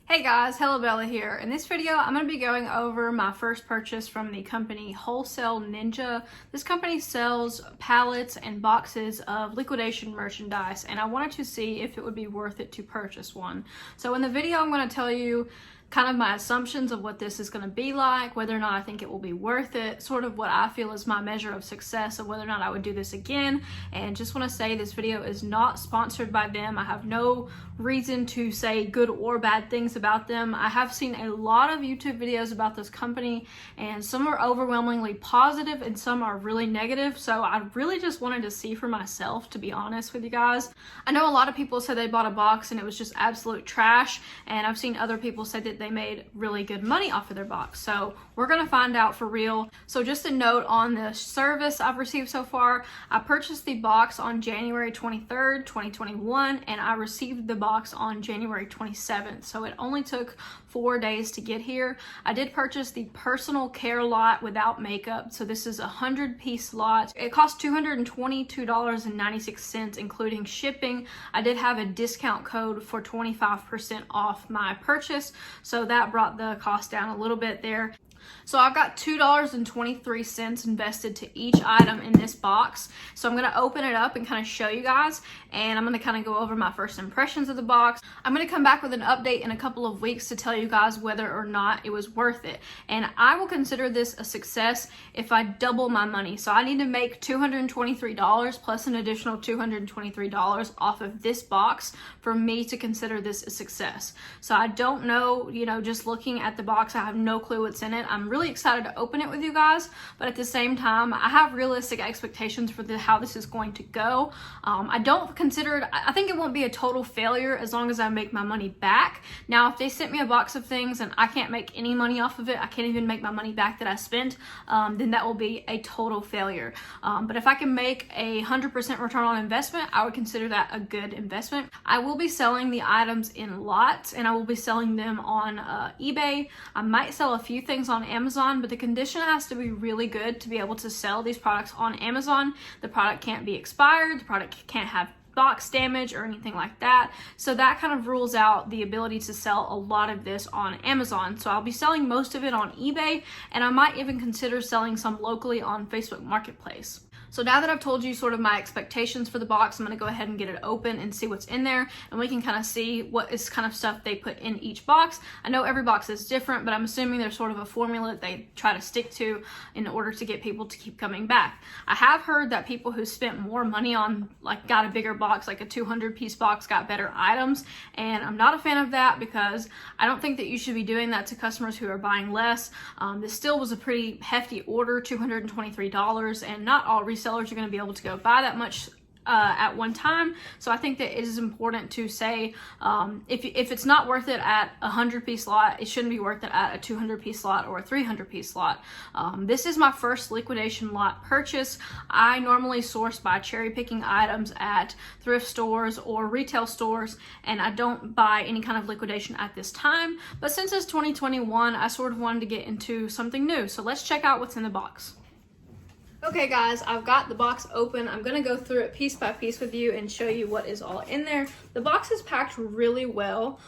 Hey guys, Hello Bella here. In this video, I'm going to be going over my first purchase from the company Wholesale Ninja. This company sells pallets and boxes of liquidation merchandise, and I wanted to see if it would be worth it to purchase one. So in the video, I'm going to tell you kind of my assumptions of what this is going to be like, whether or not I think it will be worth it, sort of what I feel is my measure of success of whether or not I would do this again. And just want to say this video is not sponsored by them. I have no reason to say good or bad things about them. I have seen a lot of YouTube videos about this company, and some are overwhelmingly positive and some are really negative. So I really just wanted to see for myself, to be honest with you guys. I know a lot of people said they bought a box and it was just absolute trash, and I've seen other people say that they made really good money off of their box. So we're gonna find out for real. So just a note on the service I've received so far. I purchased the box on January 23rd, 2021, and I received the box on January 27th. So it only took 4 days to get here. I did purchase the personal care lot without makeup. So this is a 100-piece lot. It cost $222.96, including shipping. I did have a discount code for 25% off my purchase, so that brought the cost down a little bit there. So I've got $2.23 invested to each item in this box. So I'm going to open it up and kind of show you guys, and I'm going to kind of go over my first impressions of the box. I'm going to come back with an update in a couple of weeks to tell you guys whether or not it was worth it. And I will consider this a success if I double my money. So I need to make $223 plus an additional $223 off of this box for me to consider this a success. So I don't know, just looking at the box, I have no clue what's in it. I'm really excited to open it with you guys, but at the same time, I have realistic expectations for how this is going to go. I don't consider it, I think it won't be a total failure as long as I make my money back. Now, if they sent me a box of things and I can't make any money off of it, I can't even make my money back that I spent, then that will be a total failure. But if I can make a 100% return on investment, I would consider that a good investment. I will be selling the items in lots, and I will be selling them on eBay. I might sell a few things on Amazon, but the condition has to be really good to be able to sell these products on Amazon. The product can't be expired, the product can't have box damage or anything like that. So that kind of rules out the ability to sell a lot of this on Amazon. So I'll be selling most of it on eBay, and I might even consider selling some locally on Facebook Marketplace. So now that I've told you sort of my expectations for the box, I'm going to go ahead and get it open and see what's in there, and we can kind of see what is kind of stuff they put in each box. I know every box is different, but I'm assuming there's sort of a formula that they try to stick to in order to get people to keep coming back. I have heard that people who spent more money on, got a bigger box, like a 200-piece box, got better items, and I'm not a fan of that because I don't think that you should be doing that to customers who are buying less. This still was a pretty hefty order, $223, and not all resellers are going to be able to go buy that much at one time. So I think that it is important to say if it's not worth it at a 100-piece lot, it shouldn't be worth it at a 200-piece lot or a 300-piece lot. This is my first liquidation lot purchase. I normally source by cherry picking items at thrift stores or retail stores, and I don't buy any kind of liquidation at this time. But since it's 2021, I sort of wanted to get into something new. So let's check out what's in the box. Okay guys, I've got the box open. I'm gonna go through it piece by piece with you and show you what is all in there. The box is packed really well.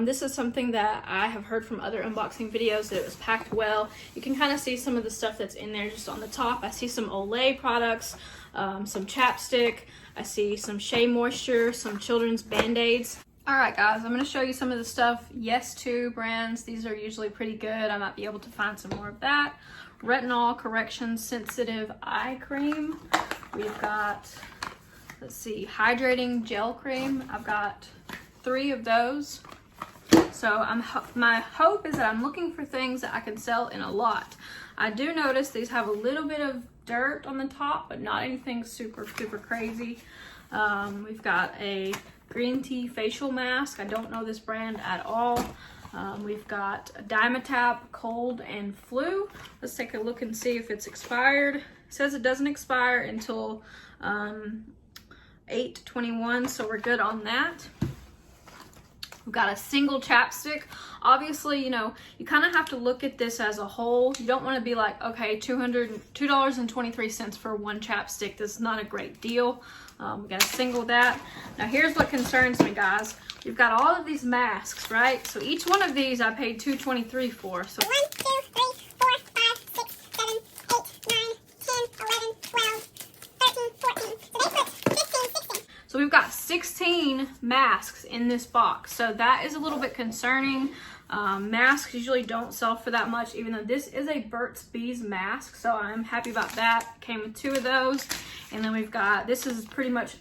This is something that I have heard from other unboxing videos, that it was packed well. You can kind of see some of the stuff that's in there just on the top. I see some Olay products, some Chapstick, I see some Shea Moisture, some children's Band-Aids. Alright guys, I'm going to show you some of the stuff. Yes To brands, these are usually pretty good. I might be able to find some more of that. Retinol Correction Sensitive Eye Cream. We've got, let's see, Hydrating Gel Cream. I've got 3 of those. So my hope is that I'm looking for things that I can sell in a lot. I do notice these have a little bit of dirt on the top, but not anything super crazy. We've got a green tea facial mask. I don't know this brand at all. We've got a Dimetap Cold and Flu. Let's take a look and see if it's expired. It says it doesn't expire until 8/21, so we're good on that. We've got a single chapstick. Obviously, you kind of have to look at this as a whole. You don't want to be like, okay, $2.23 for one chapstick. That's not a great deal. We got a single that. Now here's what concerns me, guys. We've got all of these masks, right? So each one of these I paid $2.23 for. So 1, 2, 3, 4, 5, 6, 7, 8, 9, 10, 11, 12, 13, 14. So they put 15, 16. So we've got 16 masks in this box. So that is a little bit concerning. Masks usually don't sell for that much, even though this is a Burt's Bees mask. So I'm happy about that. Came with 2 of those. And then we've got, this is pretty much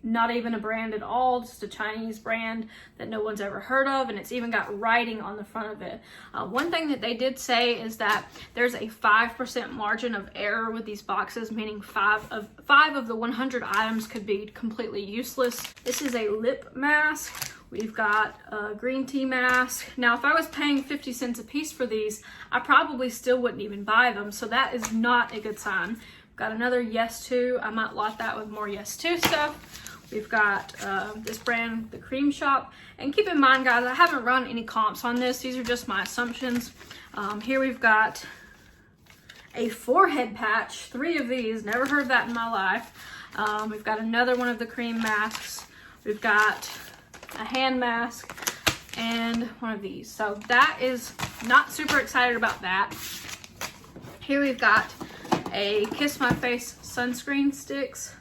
not even a brand at all, just a Chinese brand that no one's ever heard of, and it's even got writing on the front of it. One thing that they did say is that there's a 5% margin of error with these boxes, meaning 5 of the 100 items could be completely useless. This is a lip mask. We've got a green tea mask. Now, if I was paying 50 cents a piece for these, I probably still wouldn't even buy them, so that is not a good sign. Got another Yes To. I might lot that with more Yes To stuff. We've got this brand, The Cream Shop. And keep in mind, guys, I haven't run any comps on this. These are just my assumptions. Here we've got a forehead patch. 3 of these. Never heard of that in my life. We've got another one of the cream masks. We've got a hand mask and one of these. So that is not super excited about that. Here we've got a Kiss My Face sunscreen sticks.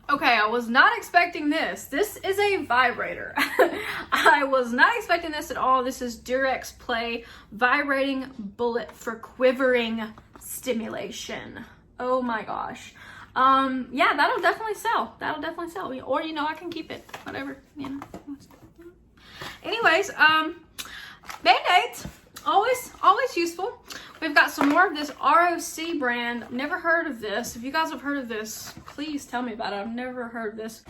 Okay, I was not expecting this. This is a vibrator. I was not expecting this at all. This is Durex Play Vibrating Bullet for Quivering Stimulation. Oh my gosh. Yeah, that'll definitely sell. That'll definitely sell. Or, you know, I can keep it. Whatever, you know. Anyways, Band-Aids. Always useful. We've got some more of this ROC brand. Never heard of this. If you guys have heard of this, please tell me about it. I've never heard of this.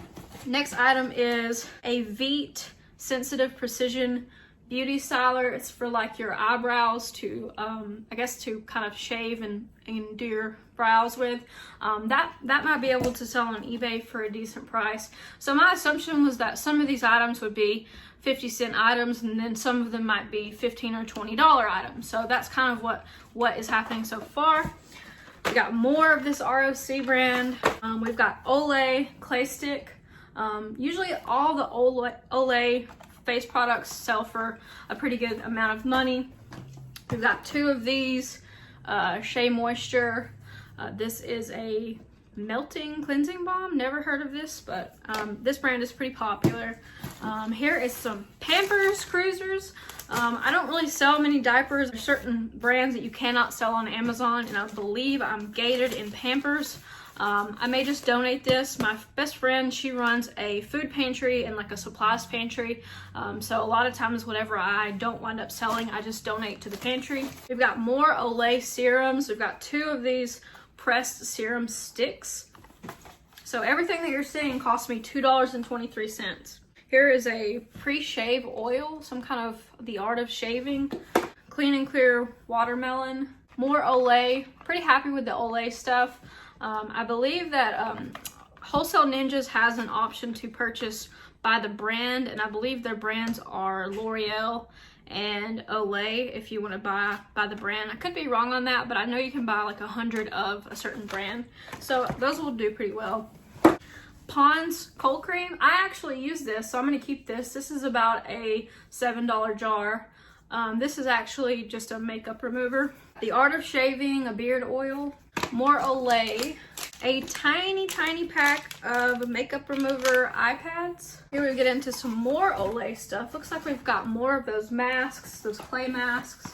Next item is a Veet Sensitive Precision Beauty Styler. It's for like your eyebrows to, I guess to kind of shave and do your brows with. That might be able to sell on eBay for a decent price. So my assumption was that some of these items would be 50-cent items, and then some of them might be $15 or $20 items. So that's kind of what is happening so far. We got more of this ROC brand. We've got Olay clay stick. Usually all the Olay face products sell for a pretty good amount of money. We've got 2 of these, Shea Moisture. This is a melting cleansing balm. Never heard of this, but this brand is pretty popular. Here is some Pampers Cruisers. I don't really sell many diapers. There's certain brands that you cannot sell on Amazon, and I believe I'm gated in Pampers. I may just donate this. My best friend, she runs a food pantry and like a supplies pantry. So a lot of times whatever I don't wind up selling, I just donate to the pantry. We've got more Olay serums. We've got 2 of these pressed serum sticks. So everything that you're seeing cost me $2.23. Here is a pre-shave oil, some kind of the art of shaving. Clean and Clear Watermelon. More Olay. Pretty happy with the Olay stuff. I believe that Wholesale Ninjas has an option to purchase by the brand, and I believe their brands are L'Oreal and Olay if you want to buy by the brand. I could be wrong on that, but I know you can buy like 100 of a certain brand. So those will do pretty well. Pond's cold cream. I actually use this, so I'm going to keep this. This is about a $7 jar. This is actually just a makeup remover. The Art of Shaving, a beard oil. More Olay. A tiny pack of makeup remover eye pads. Here we get into some more Olay stuff. Looks like we've got more of those masks, those clay masks.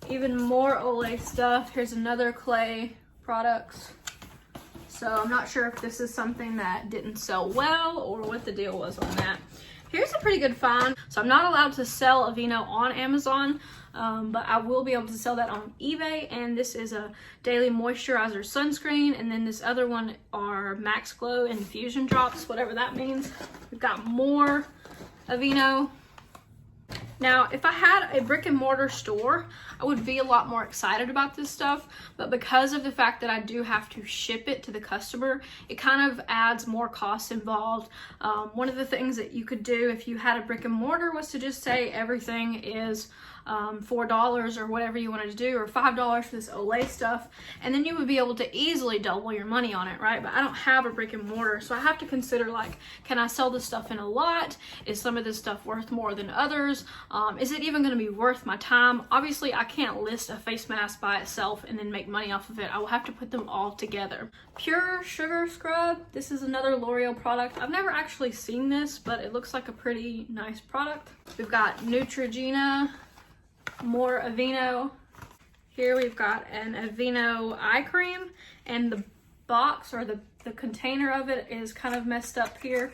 Even more Olay stuff. Here's another clay products. So I'm not sure if this is something that didn't sell well or what the deal was on that. Here's a pretty good find. So I'm not allowed to sell Aveeno on Amazon, but I will be able to sell that on eBay. And this is a daily moisturizer sunscreen. And then this other one are Max Glow infusion drops, whatever that means. We've got more Aveeno. Now, if I had a brick and mortar store, I would be a lot more excited about this stuff, but because of the fact that I do have to ship it to the customer, it kind of adds more costs involved. One of the things that you could do if you had a brick and mortar was to just say everything is $4 or whatever you wanted to do, or $5 for this Olay stuff, and then you would be able to easily double your money on it, right? But I don't have a brick and mortar, so I have to consider, like, can I sell this stuff in a lot? Is some of this stuff worth more than others? Is it even going to be worth my time? Obviously, I can't list a face mask by itself and then make money off of it. I will have to put them all together. Pure Sugar Scrub. This is another L'Oreal product. I've never actually seen this, but it looks like a pretty nice product. We've got Neutrogena, more Aveeno. Here we've got an Aveeno eye cream, and the box or the container of it is kind of messed up here.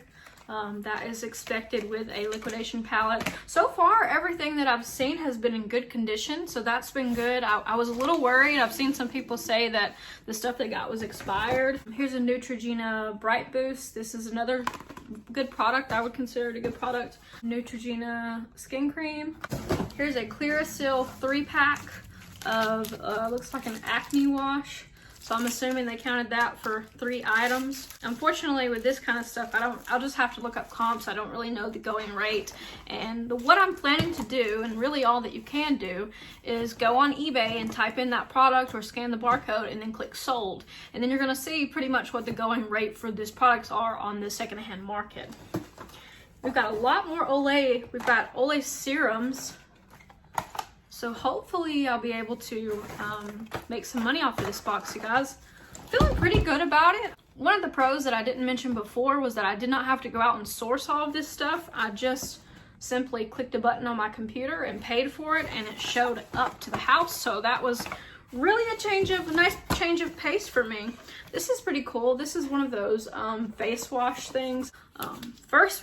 That is expected with a liquidation palette. So far, everything that I've seen has been in good condition, so that's been good. I was a little worried. I've seen some people say that the stuff they got was expired. Here's a Neutrogena Bright Boost. This is another good product. I would consider it a good product. Neutrogena Skin Cream. Here's a Clearasil 3-pack of, looks like an acne wash. So I'm assuming they counted that for 3 items. Unfortunately, with this kind of stuff, I'll just have to look up comps. I don't really know the going rate. And what I'm planning to do, and really all that you can do, is go on eBay and type in that product or scan the barcode and then click sold. And then you're gonna see pretty much what the going rate for this products are on the secondhand market. We've got a lot more Olay. We've got Olay serums. So hopefully I'll be able to make some money off of this box, you guys. Feeling pretty good about it. One of the pros that I didn't mention before was that I did not have to go out and source all of this stuff. I just simply clicked a button on my computer and paid for it, and it showed up to the house. So that was really a nice change of pace for me. This is pretty cool. This is one of those face wash things. First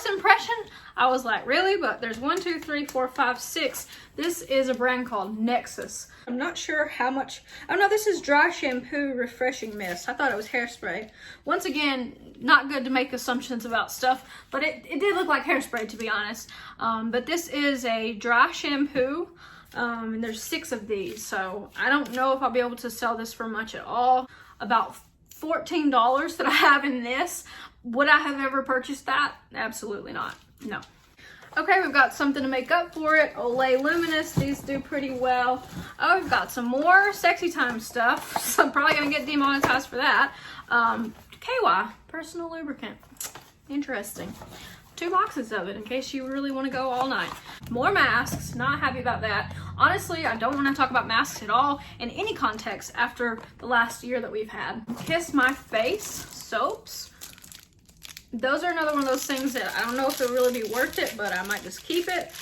impression, I was like, really? But there's 1, 2, 3, 4, 5, 6. This is a brand called Nexus. I'm not sure how much. Oh no, this is dry shampoo refreshing mist. I thought it was hairspray. Once again, not good to make assumptions about stuff, but it did look like hairspray, to be honest. But this is a dry shampoo. And there's 6 of these, so I don't know if I'll be able to sell this for much at all. About $14 that I have in this. Would I have ever purchased that? Absolutely not. No. Okay, we've got something to make up for it. Olay Luminous, these do pretty well. Oh, we've got some more Sexy Time stuff, so I'm probably gonna get demonetized for that. KY, personal lubricant. Interesting. 2 boxes of it in case you really want to go all night. More masks, not happy about that. Honestly, I don't want to talk about masks at all in any context after the last year that we've had. Kiss My Face soaps. Those are another one of those things that I don't know if it'll really be worth it, but I might just keep it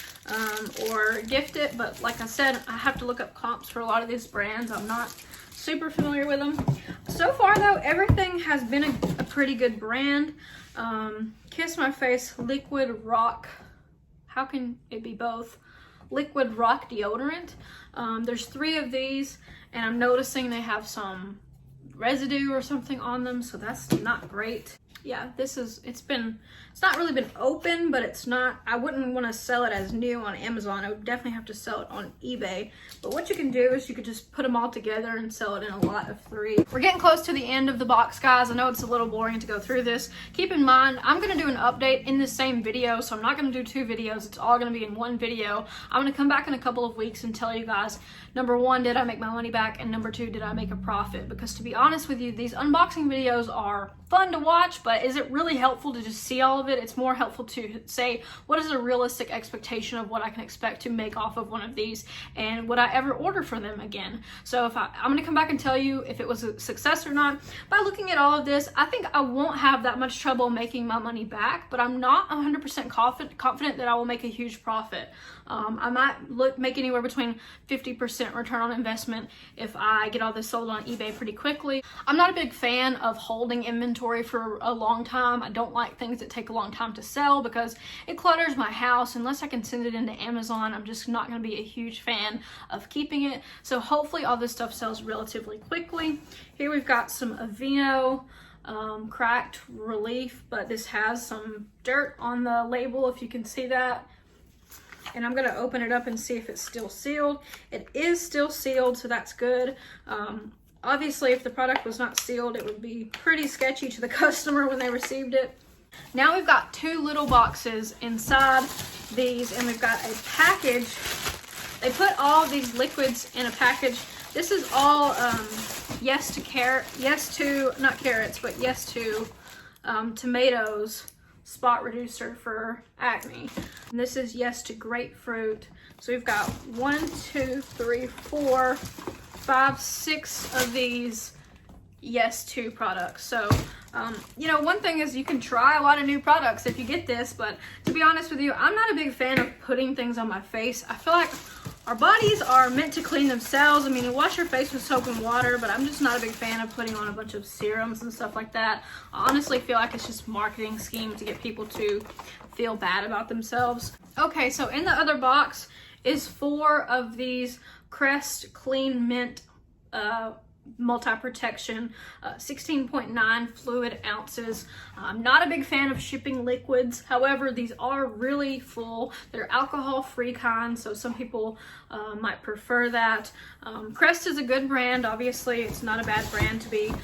or gift it. But like I said, I have to look up comps for a lot of these brands. I'm not super familiar with them. So far though, everything has been a pretty good brand. Kiss My Face Liquid Rock. How can it be both? Liquid Rock deodorant. There's 3 of these, and I'm noticing they have some residue or something on them, so that's not great. Yeah, it's not really been open, but it's not, I wouldn't want to sell it as new on Amazon. I would definitely have to sell it on eBay. But what you can do is you could just put them all together and sell it in a lot of 3. We're getting close to the end of the box, guys. I know it's a little boring to go through this. Keep in mind, I'm going to do an update in the same video, so I'm not going to do 2 videos. It's all going to be in 1 video. I'm going to come back in a couple of weeks and tell you guys, number 1, did I make my money back? And number 2, did I make a profit? Because to be honest with you, these unboxing videos are fun to watch, but is it really helpful to just see all of it? It's more helpful to say, what is a realistic expectation of what I can expect to make off of one of these, and would I ever order for them again? So if I'm going to come back and tell you if it was a success or not. By looking at all of this, I think I won't have that much trouble making my money back, but I'm not 100% confident that I will make a huge profit. I might make anywhere between 50% return on investment if I get all this sold on eBay pretty quickly. I'm not a big fan of holding inventory for a long time. I don't like things that take a long time to sell because it clutters my house. Unless I can send it into Amazon, I'm just not going to be a huge fan of keeping it. So hopefully all this stuff sells relatively quickly. Here we've got some Aveeno cracked relief, but this has some dirt on the label, if you can see that. and I'm gonna open it up and see if it's still sealed. It is still sealed, so that's good. Obviously, if the product was not sealed, it would be pretty sketchy to the customer when they received it. Now we've got 2 little boxes inside these, and we've got a package. They put all these liquids in a package. This is all yes to tomatoes spot reducer for acne. And this is yes to grapefruit. So we've got 1, 2, 3, 4, 5, 6 of these yes to products. So you know, one thing is you can try a lot of new products if you get this, but to be honest with you, I'm not a big fan of putting things on my face. I feel like our bodies are meant to clean themselves. I mean, you wash your face with soap and water, but I'm just not a big fan of putting on a bunch of serums and stuff like that. I honestly feel like it's just a marketing scheme to get people to feel bad about themselves. Okay, so in the other box is 4 of these Crest Clean Mint multi-protection, 16.9 fluid ounces. I'm not a big fan of shipping liquids. However, these are really full. They're alcohol-free kind, so some people might prefer that. Crest is a good brand. Obviously, it's not a bad brand to be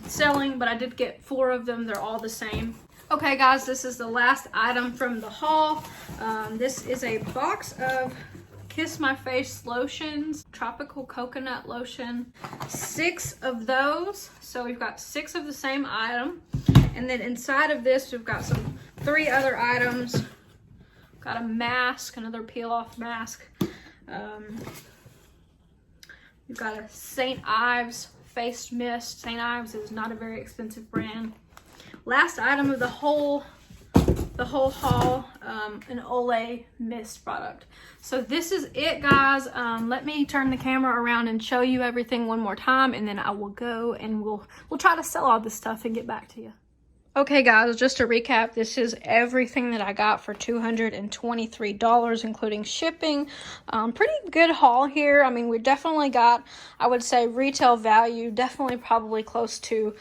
selling, but I did get 4 of them. They're all the same. Okay, guys, this is the last item from the haul. This is a box of Kiss My Face lotions, tropical coconut lotion, 6 of those. So we've got 6 of the same item. And then inside of this, we've got 3 other items. Got a mask, another peel off mask. We've got a St. Ives face mist. St. Ives is not a very expensive brand. Last item of the whole haul, an Olay mist product. So this is it, guys. Let me turn the camera around and show you everything one more time, and then I will go and we'll try to sell all this stuff and get back to you. Okay, guys, just to recap, this is everything that I got for $223, including shipping. Pretty good haul here. I mean, we definitely got, I would say, retail value, definitely probably close to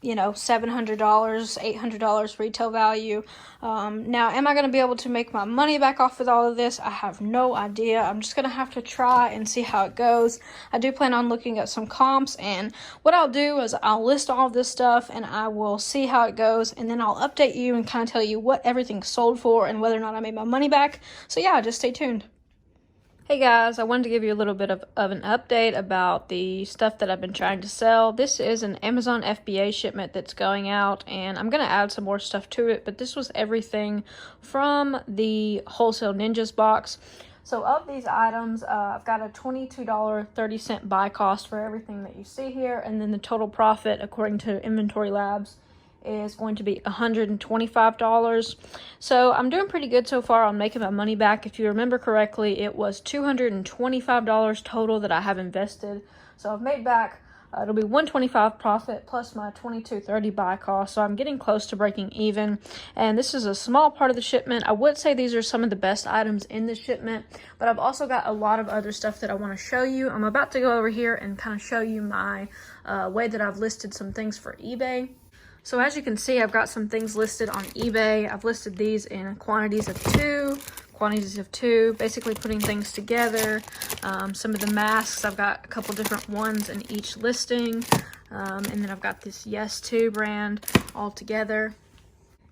you know, $700, $800 retail value. Now, am I going to be able to make my money back off with all of this? I have no idea. I'm just going to have to try and see how it goes. I do plan on looking at some comps, and what I'll do is I'll list all of this stuff and I will see how it goes, and then I'll update you and kind of tell you what everything's sold for and whether or not I made my money back. So yeah, just stay tuned. Hey guys, I wanted to give you a little bit of an update about the stuff that I've been trying to sell. This is an Amazon FBA shipment that's going out, and I'm going to add some more stuff to it, but this was everything from the Wholesale Ninjas box. So of these items, I've got a $22.30 buy cost for everything that you see here, and then the total profit, according to Inventory Labs, is going to be $125. So I'm doing pretty good so far on making my money back. If you remember correctly, it was $225 total that I have invested. So I've made back, it'll be $125 profit plus my $22.30 buy cost. So I'm getting close to breaking even. And this is a small part of the shipment. I would say these are some of the best items in the shipment, but I've also got a lot of other stuff that I want to show you. I'm about to go over here and kind of show you my way that I've listed some things for eBay. So as you can see, I've got some things listed on eBay. I've listed these in quantities of 2, basically putting things together. Some of the masks, I've got a couple different ones in each listing. And then I've got this Yes To brand all together.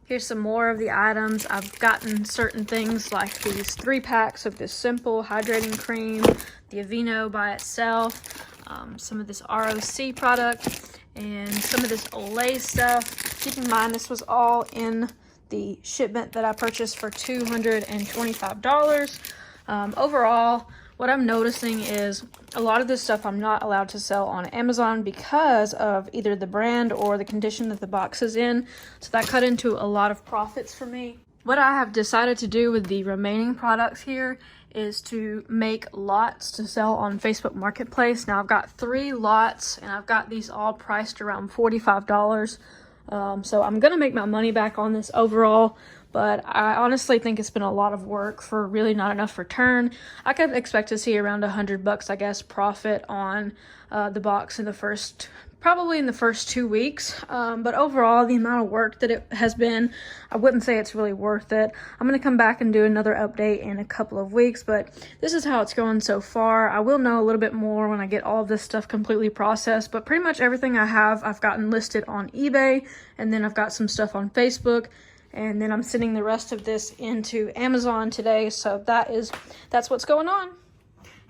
Here's some more of the items. I've gotten certain things like these 3 packs of this Simple Hydrating Cream, the Aveeno by itself, some of this ROC product, and some of this Olay stuff. Keep in mind, this was all in the shipment that I purchased for $225. Overall, what I'm noticing is a lot of this stuff I'm not allowed to sell on Amazon because of either the brand or the condition that the box is in. So that cut into a lot of profits for me. What I have decided to do with the remaining products here is to make lots to sell on Facebook Marketplace. Now I've got 3 lots and I've got these all priced around $45. So I'm gonna make my money back on this overall, but I honestly think it's been a lot of work for really not enough return. I could expect to see around $100, I guess, profit on the box in the first probably in the first 2 weeks. But overall, the amount of work that it has been, I wouldn't say it's really worth it. I'm going to come back and do another update in a couple of weeks, but this is how it's going so far. I will know a little bit more when I get all of this stuff completely processed, but pretty much everything I have, I've gotten listed on eBay, and then I've got some stuff on Facebook, and then I'm sending the rest of this into Amazon today. So that's what's going on.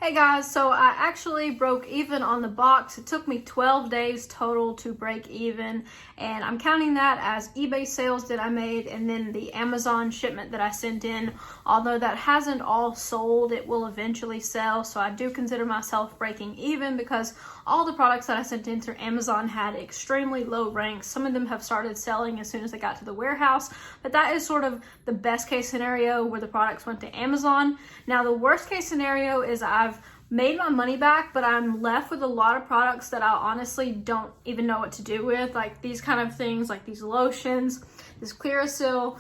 Hey guys, so I actually broke even on the box. It took me 12 days total to break even, and I'm counting that as eBay sales that I made and then the Amazon shipment that I sent in. Although that hasn't all sold, it will eventually sell, so I do consider myself breaking even because all the products that I sent in through Amazon had extremely low ranks. Some of them have started selling as soon as they got to the warehouse, but that is sort of the best case scenario where the products went to Amazon. Now the worst case scenario is I've made my money back, but I'm left with a lot of products that I honestly don't even know what to do with, like these kind of things, like these lotions, this Clearasil.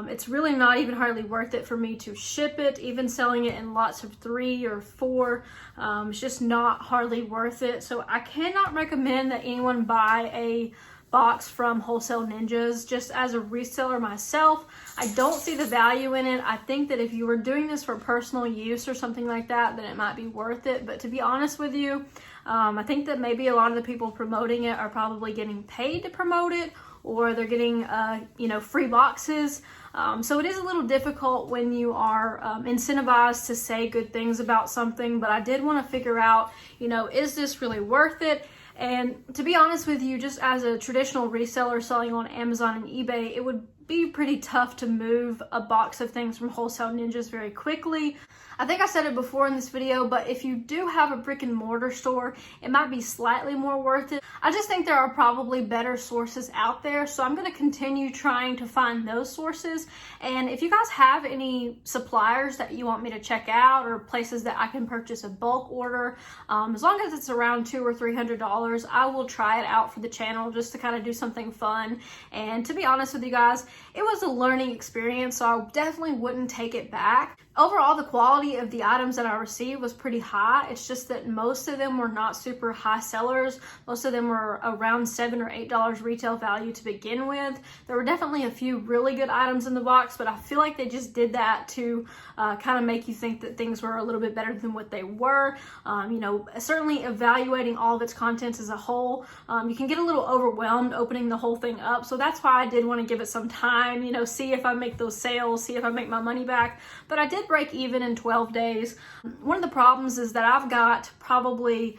It's really not even hardly worth it for me to ship it. Even selling it in lots of 3 or 4, it's just not hardly worth it. So I cannot recommend that anyone buy a box from Wholesale Ninjas. Just as a reseller myself, I don't see the value in it. I think that if you were doing this for personal use or something like that, then it might be worth it. But to be honest with you, I think that maybe a lot of the people promoting it are probably getting paid to promote it, or they're getting free boxes. So it is a little difficult when you are incentivized to say good things about something. But I did want to figure out, is this really worth it? And to be honest with you, just as a traditional reseller selling on Amazon and eBay, it would be pretty tough to move a box of things from Wholesale Ninjas very quickly. I think I said it before in this video, but if you do have a brick and mortar store, it might be slightly more worth it. I just think there are probably better sources out there, so I'm going to continue trying to find those sources. And if you guys have any suppliers that you want me to check out, or places that I can purchase a bulk order, as long as it's around $200 or $300, I will try it out for the channel just to kind of do something fun. And to be honest with you guys, it was a learning experience, so I definitely wouldn't take it back. Overall, the quality of the items that I received was pretty high. It's just that most of them were not super high sellers. Most of them were around $7 or $8 retail value to begin with. There were definitely a few really good items in the box, but I feel like they just did that to kind of make you think that things were a little bit better than what they were. Certainly evaluating all of its contents as a whole, you can get a little overwhelmed opening the whole thing up. So that's why I did want to give it some time, see if I make those sales, see if I make my money back. But I did break even in 12 days. One of the problems is that I've got probably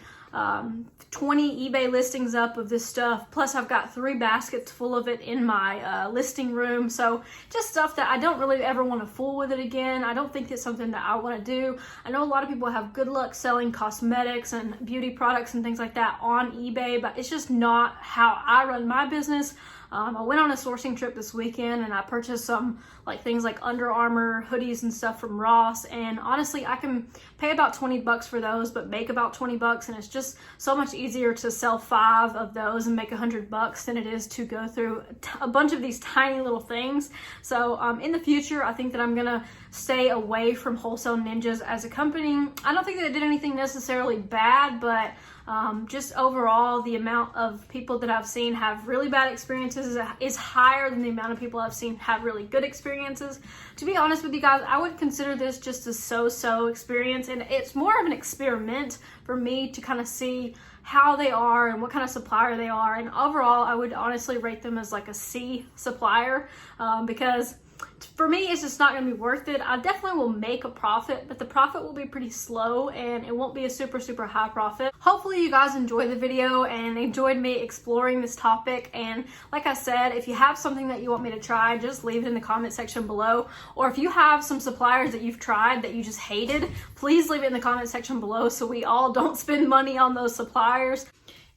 20 eBay listings up of this stuff, plus I've got 3 baskets full of it in my listing room. So just stuff that I don't really ever want to fool with it again. I don't think it's something that I want to do. I know a lot of people have good luck selling cosmetics and beauty products and things like that on eBay, but it's just not how I run my business. I went on a sourcing trip this weekend and I purchased some things like Under Armour hoodies and stuff from Ross, and honestly I can pay about 20 bucks for those but make about 20 bucks, and it's just so much easier to sell 5 of those and make 100 bucks than it is to go through a bunch of these tiny little things. So in the future I think that I'm gonna stay away from Wholesale Ninjas as a company. I don't think that it did anything necessarily bad, but just overall the amount of people that I've seen have really bad experiences is higher than the amount of people I've seen have really good experiences. To be honest with you guys, I would consider this just a so-so experience, and it's more of an experiment for me to kind of see how they are and what kind of supplier they are. And overall I would honestly rate them as like a C supplier, because for me it's just not going to be worth it. I definitely will make a profit, but the profit will be pretty slow and it won't be a super high profit. Hopefully you guys enjoyed the video and enjoyed me exploring this topic. And like I said, if you have something that you want me to try, just leave it in the comment section below. Or if you have some suppliers that you've tried that you just hated, please leave it in the comment section below so we all don't spend money on those suppliers.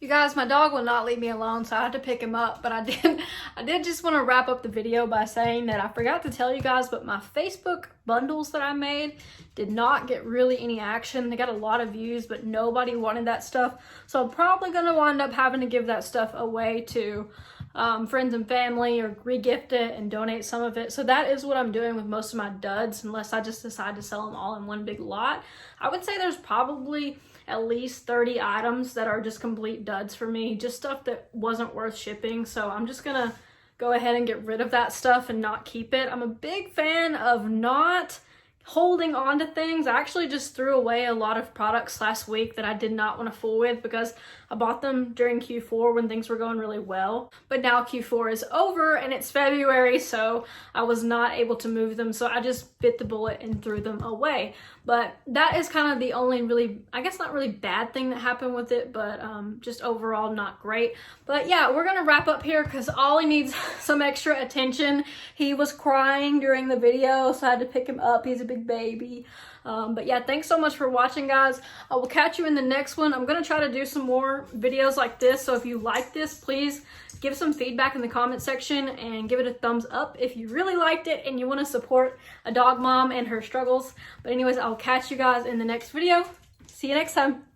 You guys, my dog will not leave me alone, so I had to pick him up. But I did just want to wrap up the video by saying that I forgot to tell you guys, but my Facebook bundles that I made did not get really any action. They got a lot of views, but nobody wanted that stuff. So I'm probably going to wind up having to give that stuff away to friends and family, or re-gift it and donate some of it. So that is what I'm doing with most of my duds, unless I just decide to sell them all in one big lot. I would say there's probably at least 30 items that are just complete duds for me, just stuff that wasn't worth shipping. So I'm just gonna go ahead and get rid of that stuff and not keep it. I'm a big fan of not holding on to things. I actually just threw away a lot of products last week that I did not want to fool with because I bought them during Q4 when things were going really well. But now Q4 is over and it's February, so I was not able to move them. So I just bit the bullet and threw them away. But that is kind of the only really, I guess not really bad thing that happened with it, but just overall not great. But yeah, we're gonna wrap up here because Ollie needs some extra attention. He was crying during the video, so I had to pick him up. He's a big baby. But yeah, thanks so much for watching, guys. I will catch you in the next one. I'm gonna try to do some more videos like this, so if you like this, please give some feedback in the comment section and give it a thumbs up if you really liked it and you want to support a dog mom and her struggles. But anyways, I'll catch you guys in the next video. See you next time.